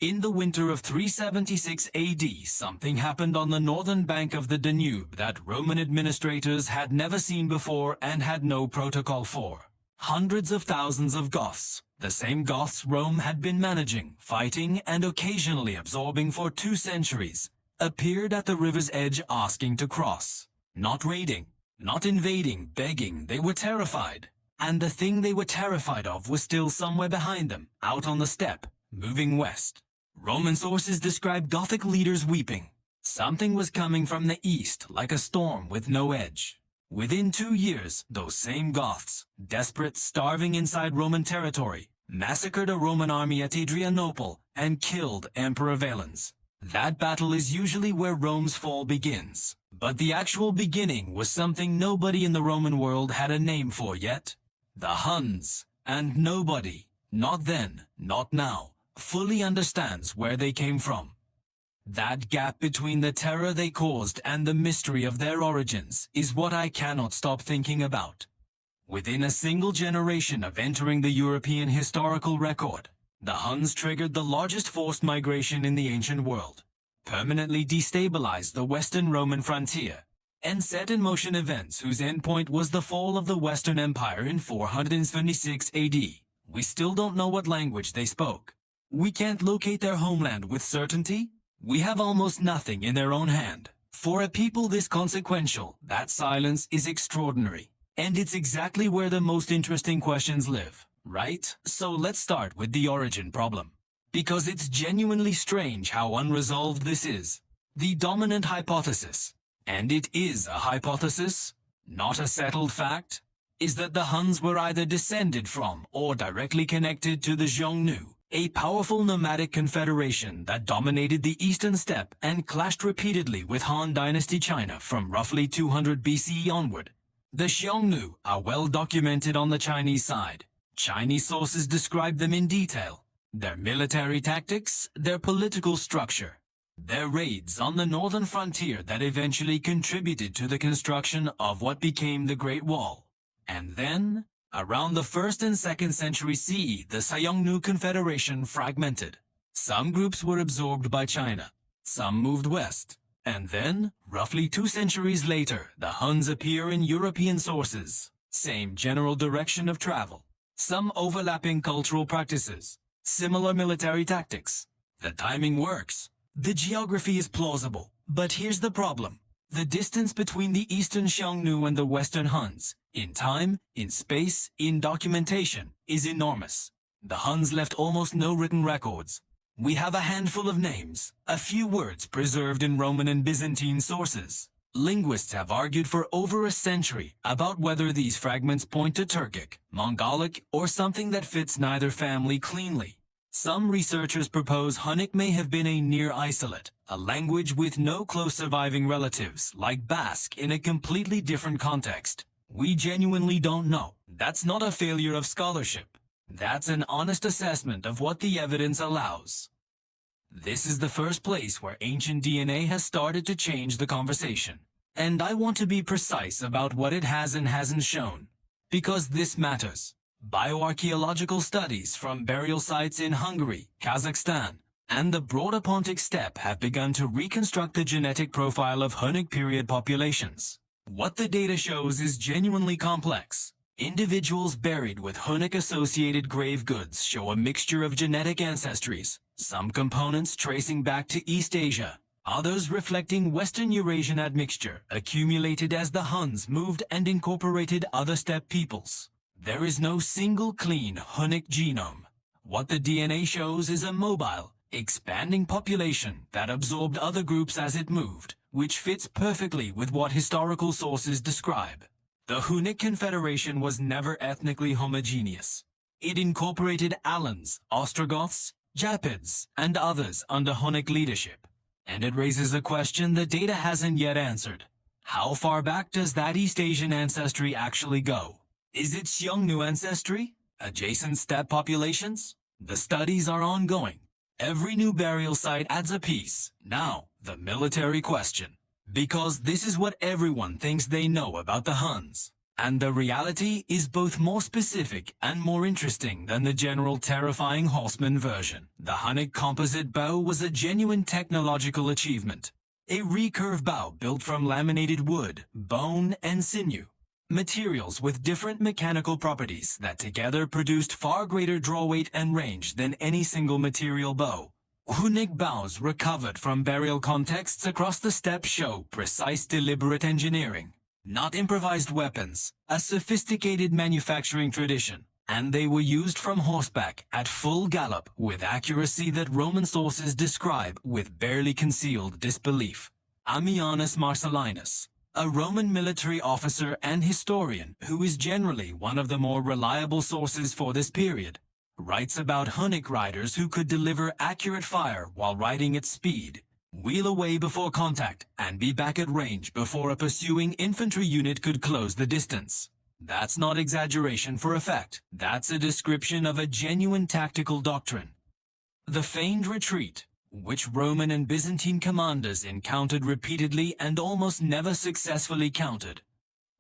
In the winter of 376 AD, something happened on the northern bank of the Danube that Roman administrators had never seen before and had no protocol for. Hundreds of thousands of Goths, the same Goths Rome had been managing, fighting, and occasionally absorbing for 2 centuries, appeared at the river's edge asking to cross. Not raiding, not invading, begging, they were terrified. And the thing they were terrified of was still somewhere behind them, out on the steppe, moving west. Roman sources describe Gothic leaders weeping. Something was coming from the east, like a storm with no edge. Within 2 years, those same Goths, desperate, starving inside Roman territory, massacred a Roman army at Adrianople and killed Emperor Valens. That battle is usually where Rome's fall begins. But the actual beginning was something nobody in the Roman world had a name for yet. The Huns. And nobody, not then, not now, fully understands where they came from. That gap between the terror they caused and the mystery of their origins is what I cannot stop thinking about. Within a single generation of entering the European historical record, the Huns triggered the largest forced migration in the ancient world, permanently destabilized the Western Roman frontier, and set in motion events whose endpoint was the fall of the Western Empire in 476 AD. We still don't know what language they spoke. We can't locate their homeland with certainty. We have almost nothing in their own hand. For a people this consequential, that silence is extraordinary. And it's exactly where the most interesting questions live, right? So let's start with the origin problem. Because it's genuinely strange how unresolved this is. The dominant hypothesis, and it is a hypothesis, not a settled fact, is that the Huns were either descended from or directly connected to the Xiongnu, a powerful nomadic confederation that dominated the eastern steppe and clashed repeatedly with Han Dynasty China from roughly 200 BCE onward. The Xiongnu are well documented on the Chinese side. Chinese sources describe them in detail. Their military tactics, their political structure, their raids on the northern frontier that eventually contributed to the construction of what became the Great Wall. And then, around the 1st and 2nd century CE, the Xiongnu Confederation fragmented. Some groups were absorbed by China, some moved west, and then, roughly 2 centuries later, the Huns appear in European sources. Same general direction of travel, some overlapping cultural practices, similar military tactics. The timing works. The geography is plausible. But here's the problem. The distance between the Eastern Xiongnu and the Western Huns, in time, in space, in documentation, is enormous. The Huns left almost no written records. We have a handful of names, a few words preserved in Roman and Byzantine sources. Linguists have argued for over a century about whether these fragments point to Turkic, Mongolic, or something that fits neither family cleanly. Some researchers propose Hunnic may have been a near isolate, a language with no close surviving relatives, like Basque, in a completely different context. We genuinely don't know. That's not a failure of scholarship. That's an honest assessment of what the evidence allows. This is the first place where ancient DNA has started to change the conversation. And I want to be precise about what it has and hasn't shown, because this matters. Bioarchaeological studies from burial sites in Hungary, Kazakhstan, and the broader Pontic steppe have begun to reconstruct the genetic profile of Hunnic period populations. What the data shows is genuinely complex. Individuals buried with Hunnic-associated grave goods show a mixture of genetic ancestries, some components tracing back to East Asia, others reflecting Western Eurasian admixture accumulated as the Huns moved and incorporated other steppe peoples. There is no single clean Hunnic genome. What the DNA shows is a mobile, expanding population that absorbed other groups as it moved, which fits perfectly with what historical sources describe. The Hunnic Confederation was never ethnically homogeneous. It incorporated Alans, Ostrogoths, Japids, and others under Hunnic leadership. And it raises a question the data hasn't yet answered. How far back does that East Asian ancestry actually go? Is it Xiongnu ancestry? Adjacent steppe populations? The studies are ongoing. Every new burial site adds a piece. Now, the military question. Because this is what everyone thinks they know about the Huns. And the reality is both more specific and more interesting than the general terrifying horseman version. The Hunnic composite bow was a genuine technological achievement. A recurve bow built from laminated wood, bone, and sinew. Materials with different mechanical properties that together produced far greater draw weight and range than any single material bow. Hunnic bows recovered from burial contexts across the steppe show precise, deliberate engineering. Not improvised weapons, a sophisticated manufacturing tradition, and they were used from horseback at full gallop with accuracy that Roman sources describe with barely concealed disbelief. Ammianus Marcellinus, a Roman military officer and historian who is generally one of the more reliable sources for this period, writes about Hunnic riders who could deliver accurate fire while riding at speed, wheel away before contact, and be back at range before a pursuing infantry unit could close the distance. That's not exaggeration for effect. That's a description of a genuine tactical doctrine. The feigned retreat, which Roman and Byzantine commanders encountered repeatedly and almost never successfully countered,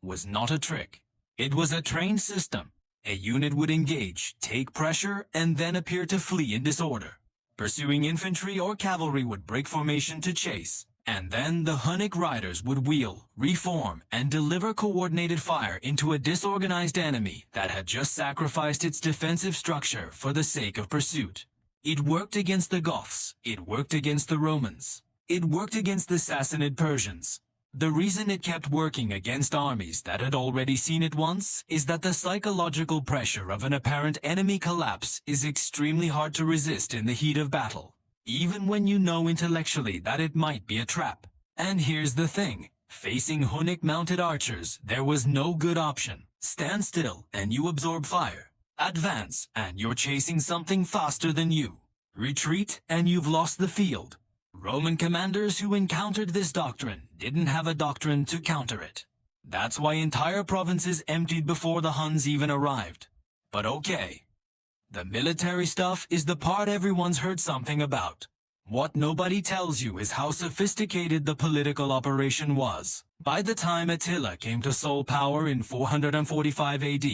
was not a trick. It was a trained system. A unit would engage, take pressure, and then appear to flee in disorder. Pursuing infantry or cavalry would break formation to chase, and then the Hunnic riders would wheel, reform, and deliver coordinated fire into a disorganized enemy that had just sacrificed its defensive structure for the sake of pursuit. It worked against the Goths, it worked against the Romans, it worked against the Sassanid Persians. The reason it kept working against armies that had already seen it once is that the psychological pressure of an apparent enemy collapse is extremely hard to resist in the heat of battle, even when you know intellectually that it might be a trap. And here's the thing, facing Hunnic mounted archers, there was no good option. Stand still and you absorb fire. Advance and you're chasing something faster than you. Retreat and you've lost the field. Roman commanders who encountered this doctrine didn't have a doctrine to counter it. That's why entire provinces emptied before the Huns even arrived. But okay. The military stuff is the part everyone's heard something about. What nobody tells you is how sophisticated the political operation was. By the time Attila came to sole power in 445 AD,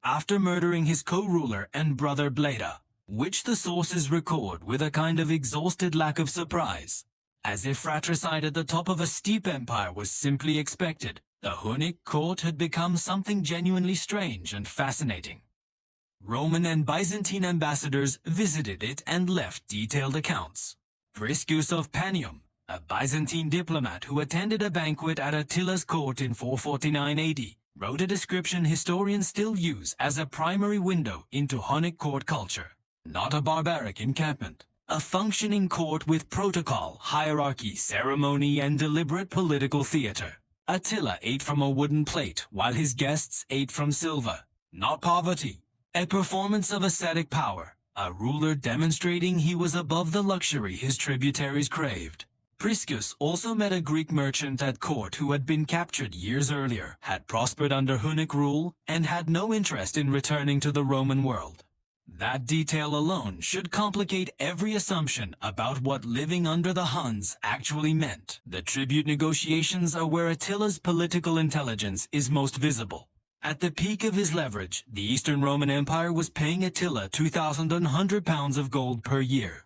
after murdering his co-ruler and brother Bleda, which the sources record with a kind of exhausted lack of surprise, as if fratricide at the top of a steep empire was simply expected, the Hunnic court had become something genuinely strange and fascinating. Roman and Byzantine ambassadors visited it and left detailed accounts. Priscus of Panium, a Byzantine diplomat who attended a banquet at Attila's court in 449 AD, wrote a description historians still use as a primary window into Hunnic court culture. Not a barbaric encampment. A functioning court with protocol, hierarchy, ceremony, and deliberate political theater. Attila ate from a wooden plate, while his guests ate from silver. Not poverty. A performance of ascetic power. A ruler demonstrating he was above the luxury his tributaries craved. Priscus also met a Greek merchant at court who had been captured years earlier, had prospered under Hunnic rule, and had no interest in returning to the Roman world. That detail alone should complicate every assumption about what living under the Huns actually meant. The tribute negotiations are where Attila's political intelligence is most visible. At the peak of his leverage, the Eastern Roman Empire was paying Attila 2,100 pounds of gold per year.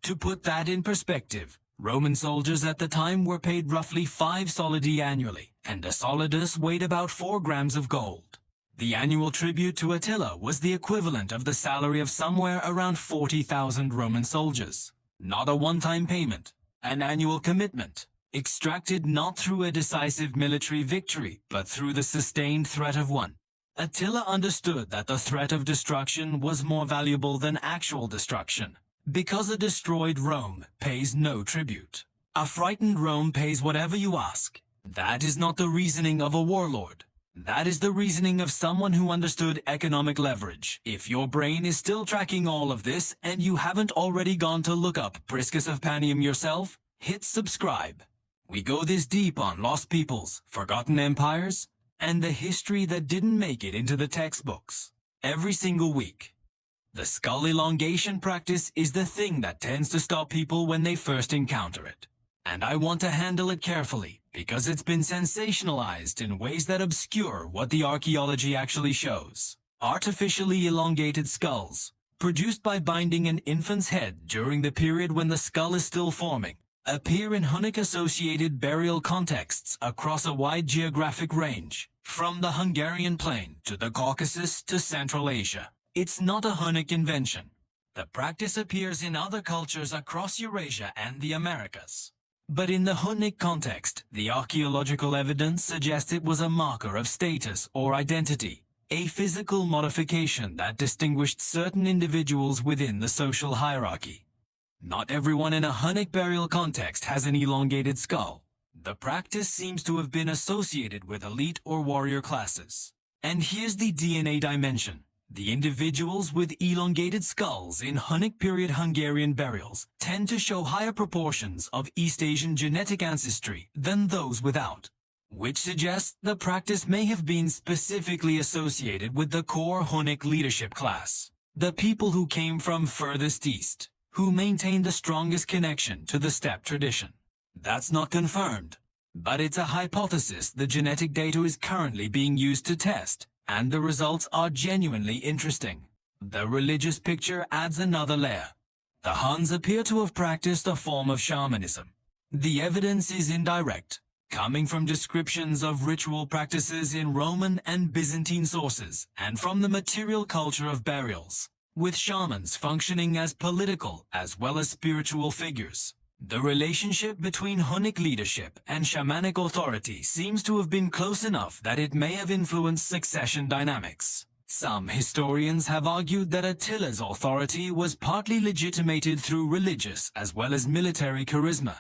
To put that in perspective, Roman soldiers at the time were paid roughly 5 solidi annually, and a solidus weighed about 4 grams of gold. The annual tribute to Attila was the equivalent of the salary of somewhere around 40,000 Roman soldiers. Not a one-time payment, an annual commitment, extracted not through a decisive military victory, but through the sustained threat of one. Attila understood that the threat of destruction was more valuable than actual destruction, because a destroyed Rome pays no tribute. A frightened Rome pays whatever you ask. That is not the reasoning of a warlord. That is the reasoning of someone who understood economic leverage. If your brain is still tracking all of this and you haven't already gone to look up Priscus of Panium yourself, hit subscribe. We go this deep on lost peoples, forgotten empires, and the history that didn't make it into the textbooks. Every single week. The skull elongation practice is the thing that tends to stop people when they first encounter it. And I want to handle it carefully, because it's been sensationalized in ways that obscure what the archaeology actually shows. Artificially elongated skulls, produced by binding an infant's head during the period when the skull is still forming, appear in Hunnic-associated burial contexts across a wide geographic range, from the Hungarian plain to the Caucasus to Central Asia. It's not a Hunnic invention. The practice appears in other cultures across Eurasia and the Americas. But in the Hunnic context, the archaeological evidence suggests it was a marker of status or identity, a physical modification that distinguished certain individuals within the social hierarchy. Not everyone in a Hunnic burial context has an elongated skull. The practice seems to have been associated with elite or warrior classes. And here's the DNA dimension. The individuals with elongated skulls in Hunnic period Hungarian burials tend to show higher proportions of East Asian genetic ancestry than those without, which suggests the practice may have been specifically associated with the core Hunnic leadership class, the people who came from furthest east, who maintained the strongest connection to the steppe tradition. That's not confirmed, but it's a hypothesis the genetic data is currently being used to test, and the results are genuinely interesting. The religious picture adds another layer. The Huns appear to have practiced a form of shamanism. The evidence is indirect, coming from descriptions of ritual practices in Roman and Byzantine sources, and from the material culture of burials, with shamans functioning as political as well as spiritual figures. The relationship between Hunnic leadership and shamanic authority seems to have been close enough that it may have influenced succession dynamics. Some historians have argued that Attila's authority was partly legitimated through religious as well as military charisma,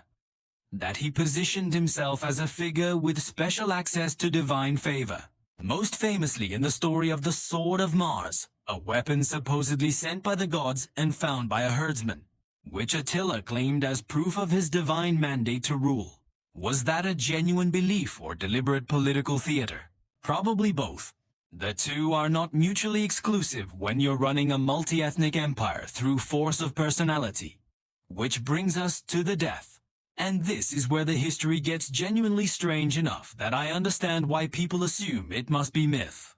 that he positioned himself as a figure with special access to divine favor, most famously in the story of the Sword of Mars, a weapon supposedly sent by the gods and found by a herdsman, which Attila claimed as proof of his divine mandate to rule. Was that a genuine belief or deliberate political theater? Probably both. The two are not mutually exclusive when you're running a multi-ethnic empire through force of personality. Which brings us to the death. And this is where the history gets genuinely strange enough that I understand why people assume it must be myth.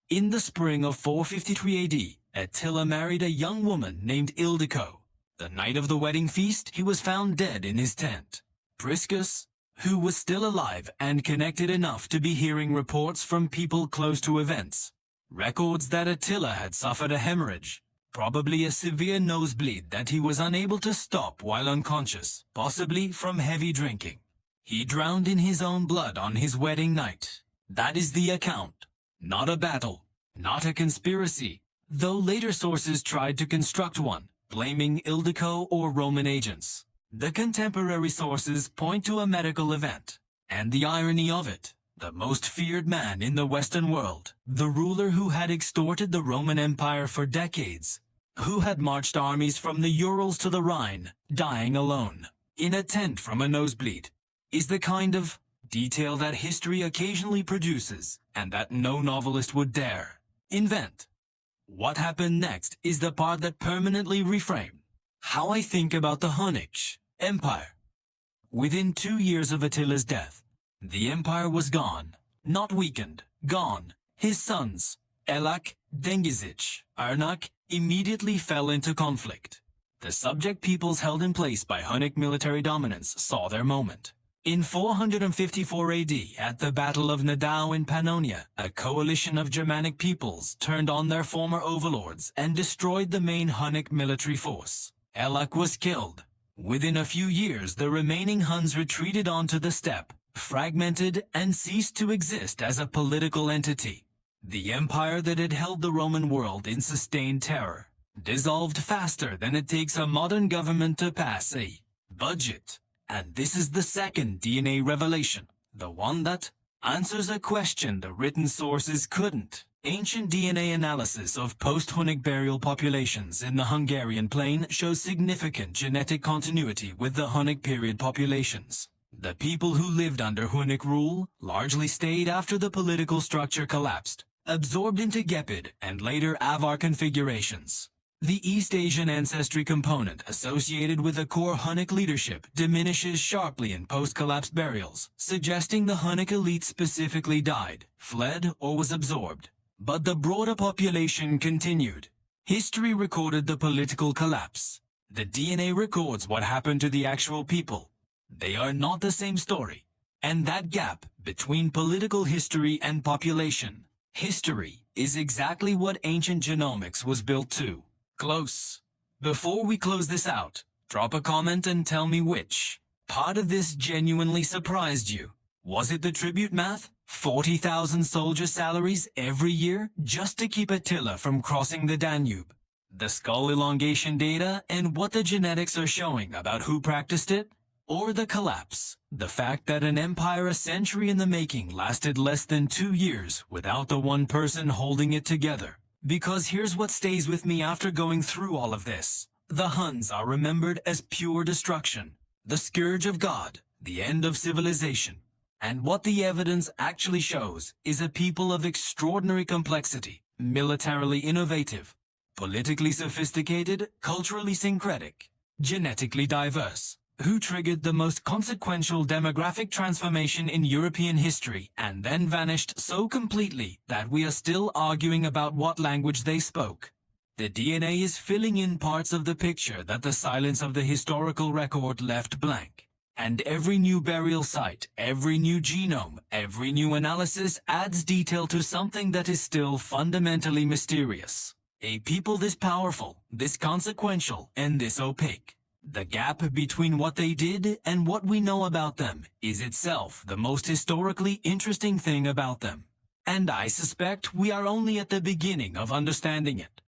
In the spring of 453 AD, Attila married a young woman named Ildiko. The night of the wedding feast, he was found dead in his tent. Priscus, who was still alive and connected enough to be hearing reports from people close to events, records that Attila had suffered a hemorrhage, probably a severe nosebleed that he was unable to stop while unconscious, possibly from heavy drinking. He drowned in his own blood on his wedding night. That is the account. Not a battle, not a conspiracy, though later sources tried to construct one, blaming Ildiko or Roman agents. The contemporary sources point to a medical event, and the irony of it, the most feared man in the Western world, the ruler who had extorted the Roman Empire for decades, who had marched armies from the Urals to the Rhine, dying alone, in a tent from a nosebleed, is the kind of detail that history occasionally produces, and that no novelist would dare invent. What happened next is the part that permanently reframed how I think about the Hunnic Empire. Within 2 years of Attila's death, the empire was gone, not weakened, gone. His sons, Elak, Dengizic, Arnak, immediately fell into conflict. The subject peoples held in place by Hunnic military dominance saw their moment. In 454 AD, at the Battle of Nadau in Pannonia, a coalition of Germanic peoples turned on their former overlords and destroyed the main Hunnic military force. Elak was killed. Within a few years, the remaining Huns retreated onto the steppe, fragmented, and ceased to exist as a political entity. The empire that had held the Roman world in sustained terror dissolved faster than it takes a modern government to pass a budget. And this is the second DNA revelation, the one that answers a question the written sources couldn't. Ancient DNA analysis of post-Hunnic burial populations in the Hungarian plain shows significant genetic continuity with the Hunnic period populations. The people who lived under Hunnic rule largely stayed after the political structure collapsed, absorbed into Gepid and later Avar configurations. The East Asian ancestry component associated with the core Hunnic leadership diminishes sharply in post-collapse burials, suggesting the Hunnic elite specifically died, fled, or was absorbed. But the broader population continued. History recorded the political collapse. The DNA records what happened to the actual people. They are not the same story. And that gap between political history and population history is exactly what ancient genomics was built to. Close. Before we close this out, drop a comment and tell me which part of this genuinely surprised you. Was it the tribute math? 40,000 soldier salaries every year just to keep Attila from crossing the Danube? The skull elongation data and what the genetics are showing about who practiced it? Or the collapse? The fact that an empire a century in the making lasted less than 2 years without the one person holding it together? Because here's what stays with me after going through all of this. The Huns are remembered as pure destruction, the scourge of God, the end of civilization. And what the evidence actually shows is a people of extraordinary complexity, militarily innovative, politically sophisticated, culturally syncretic, genetically diverse, who triggered the most consequential demographic transformation in European history and then vanished so completely that we are still arguing about what language they spoke. The DNA is filling in parts of the picture that the silence of the historical record left blank. And every new burial site, every new genome, every new analysis adds detail to something that is still fundamentally mysterious. A people this powerful, this consequential, and this opaque. The gap between what they did and what we know about them is itself the most historically interesting thing about them. And I suspect we are only at the beginning of understanding it.